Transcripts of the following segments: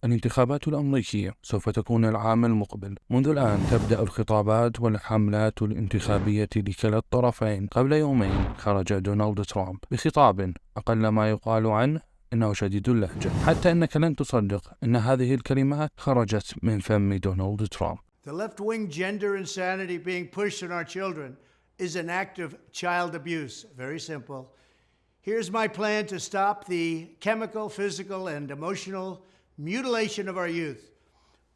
الانتخابات الأمريكية سوف تكون العام المقبل. منذ الآن تبدأ الخطابات والحملات الانتخابية لكلا الطرفين. قبل يومين خرج دونالد ترامب بخطاب أقل ما يقال عنه إنه شديد اللهجة، حتى إنك لن تصدق أن هذه الكلمات خرجت من فم دونالد ترامب. The left-wing gender insanity being pushed on our children is an act of child abuse. Very simple. Here's my plan to stop the chemical, physical, and emotional mutilation of our youth.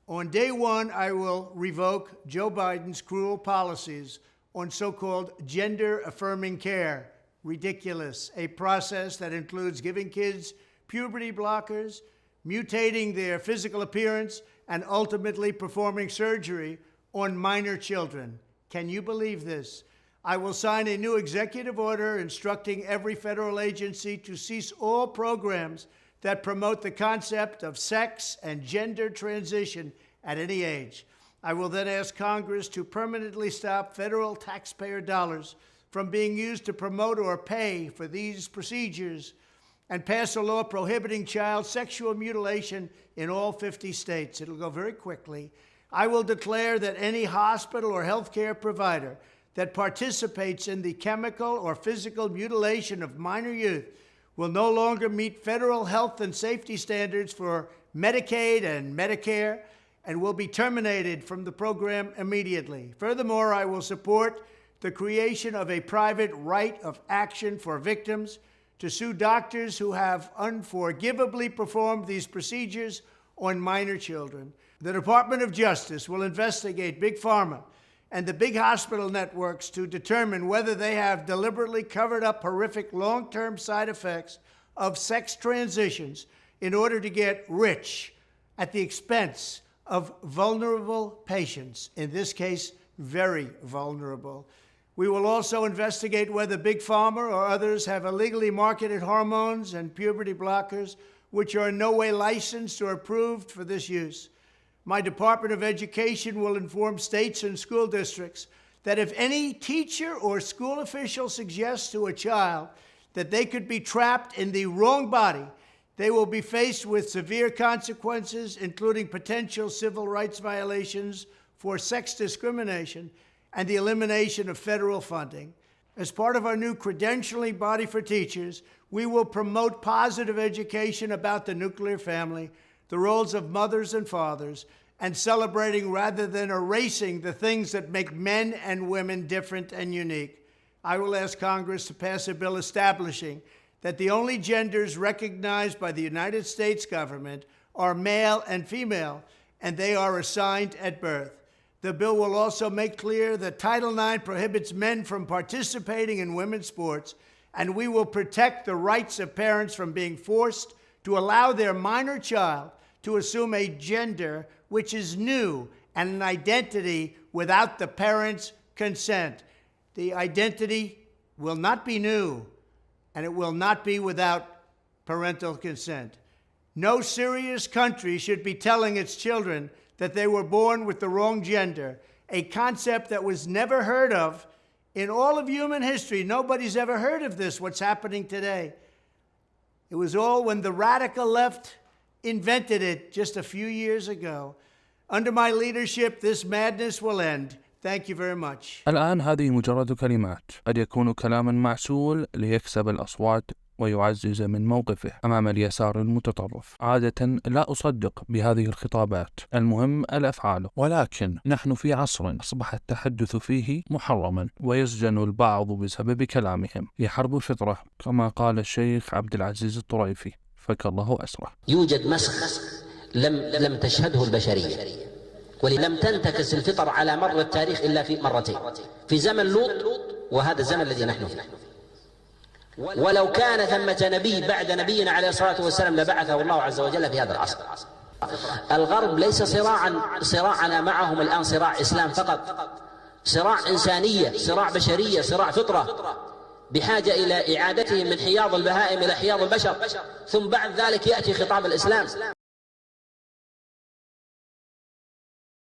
On day one, I will revoke Joe Biden's cruel policies on so-called gender-affirming care. Ridiculous. A process that includes giving kids puberty blockers, mutating their physical appearance, and ultimately performing surgery on minor children. Can you believe this? I will sign a new executive order instructing every federal agency to cease all programs that promote the concept of sex and gender transition at any age. I will then ask Congress to permanently stop federal taxpayer dollars from being used to promote or pay for these procedures and pass a law prohibiting child sexual mutilation in all 50 states. It'll go very quickly. I will declare that any hospital or healthcare provider that participates in the chemical or physical mutilation of minor youth will no longer meet federal health and safety standards for Medicaid and Medicare and will be terminated from the program immediately. Furthermore, I will support the creation of a private right of action for victims to sue doctors who have unforgivably performed these procedures on minor children. The Department of Justice will investigate Big Pharma and the big hospital networks to determine whether they have deliberately covered up horrific long-term side effects of sex transitions in order to get rich at the expense of vulnerable patients, in this case, very vulnerable. We will also investigate whether Big Pharma or others have illegally marketed hormones and puberty blockers which are in no way licensed or approved for this use. My Department of Education will inform states and school districts that if any teacher or school official suggests to a child that they could be trapped in the wrong body, they will be faced with severe consequences, including potential civil rights violations for sex discrimination and the elimination of federal funding. As part of our new credentialing body for teachers, we will promote positive education about the nuclear family, the roles of mothers and fathers, and celebrating rather than erasing the things that make men and women different and unique. I will ask Congress to pass a bill establishing that the only genders recognized by the United States government are male and female, and they are assigned at birth. The bill will also make clear that Title IX prohibits men from participating in women's sports, and we will protect the rights of parents from being forced to allow their minor child to assume a gender which is new and an identity without the parents' consent. The identity will not be new, and it will not be without parental consent. No serious country should be telling its children that they were born with the wrong gender, a concept that was never heard of in all of human history. Nobody's ever heard of this, what's happening today. It was all when the radical left invented it just a few years ago. Under my leadership, this madness will end. Thank you very much. الآن هذه مجرد كلمات، قد يكون كلاما معسول ليكسب الأصوات ويعزز من موقفه أمام اليسار المتطرف. عادة لا أصدق بهذه الخطابات، المهم الأفعال. ولكن نحن في عصر أصبح التحدث فيه محرما ويسجن البعض بسبب كلامهم. هي حرب الفطرة كما قال الشيخ عبد العزيز الطريفي فك الله أسره. يوجد مسخ لم تشهده البشرية، ولم تنتكس الفطر على مر التاريخ إلا في مرتين، في زمن لوط وهذا الزمن الذي نحن فيه. ولو كان ثمة نبي بعد نبينا عليه الصلاة والسلام لبعثه الله عز وجل في هذا العصر. الغرب ليس صراعنا معهم الآن صراع إسلام فقط، صراع إنسانية، صراع بشرية، صراع فطرة، بحاجة إلى إعادتهم من حياض البهائم إلى حياض البشر، ثم بعد ذلك يأتي خطاب الإسلام.